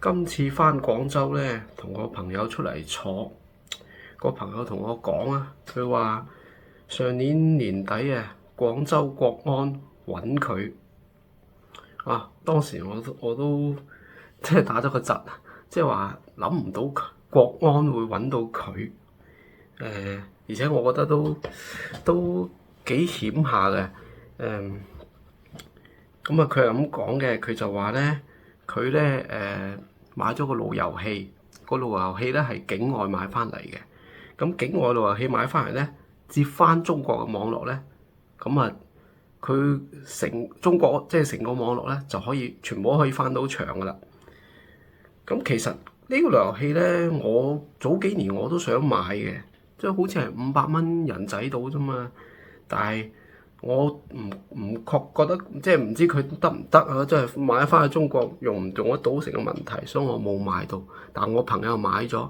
今次返廣州咧，同個朋友出嚟坐，個朋友同我講啊，佢話上年年底啊，廣州國安揾佢啊，當時我都即係打咗個窒，即係話諗唔到國安會揾到佢，而且我覺得都幾險下嘅，咁啊佢係咁講嘅，佢就話咧，佢咧買咗個路由器，個路由器咧係境外買翻嚟嘅。咁境外路由器買翻嚟咧，接翻中國嘅網絡咧，咁啊佢成中國即係成個網絡咧就可以全部都可以翻到牆噶啦。咁其實呢個路由器咧，我早幾年我都想買嘅，即係好似係500蚊人仔到啫嘛，但係我唔確覺得，即係唔知佢得唔得啊！即係買翻去中國用唔用得到成個問題，所以我冇買到。但我朋友買咗，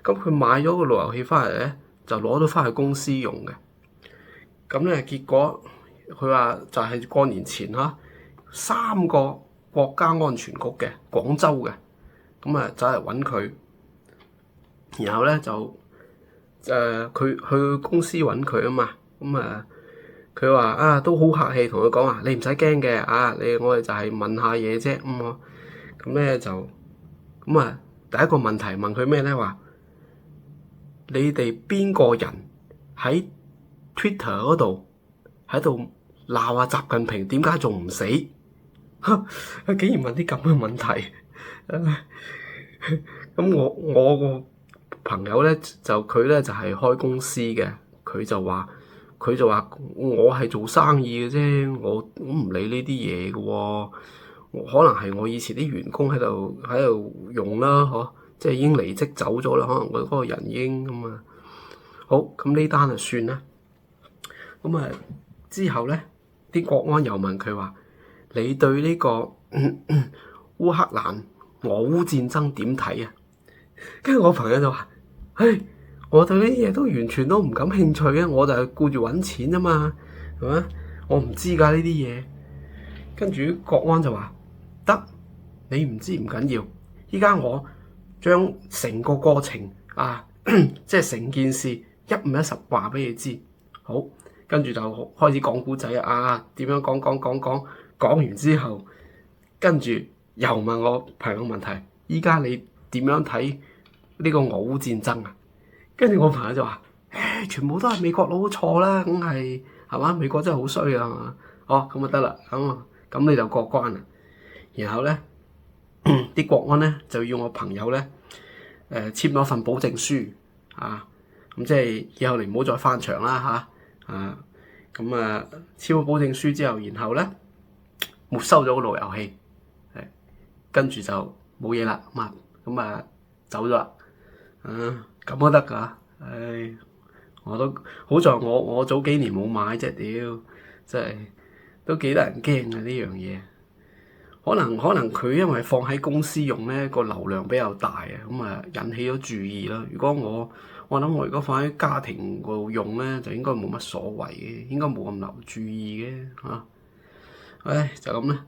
咁佢買咗個路由器翻嚟咧，就攞咗翻去公司用嘅。咁咧結果佢話就係過年前嚇，3個國家安全局嘅廣州嘅，咁啊走嚟揾佢，然後咧就佢去公司揾佢啊嘛，咁啊。佢話啊都好客氣，同佢講話你唔使驚嘅啊，我哋就係問下嘢啫咁咧就咁啊。第一個問題問佢咩咧？話你哋邊個人喺 Twitter 嗰度喺度鬧啊習近平點解仲唔死？佢竟然問啲咁嘅問題。咁我個朋友咧佢咧就係開公司嘅，佢就話我係做生意嘅啫，我唔理呢啲嘢嘅喎。可能係我以前啲員工喺度用啦，即係已經離職走咗啦，可能我嗰個人已經咁啊。好，咁呢單就算啦。咁啊之後咧，啲國安又問佢話：你對呢個烏克蘭俄烏戰爭點睇啊？跟住我朋友就話：唉，我對呢啲嘢都完全都唔感興趣嘅，我就係顧住揾錢啊嘛，係咪？我唔知㗎呢啲嘢。跟住國安就話：得，你唔知唔緊要，依家我將成個過程啊，即係成件事150話俾你知。好，跟住就開始講古仔啊，點樣講完之後，跟住又問我朋友問題：依家你點樣睇呢個俄烏戰爭啊？跟住我朋友就話：全部都係美國佬錯啦，梗係嘛？美國真係好衰啊嘛！哦，咁就得啦，咁你就過關啦。然後咧，啲國安咧就要我朋友咧簽咗份保證書啊，咁即係以後你唔好再翻牆啦嚇咁簽咗保證書之後，然後咧沒收咗個路由器，跟住就冇嘢啦，咁啊走咗啦。咁都得㗎，唉，我都好在我早幾年冇買啫，屌，真係都幾得人驚嘅呢樣嘢。可能佢因為放喺公司用咧，個流量比較大啊，咁啊引起咗注意啦。如果我諗我如果放喺家庭度用咧，就應該冇乜所謂嘅，應該冇咁留注意嘅嚇。唉，就咁啦。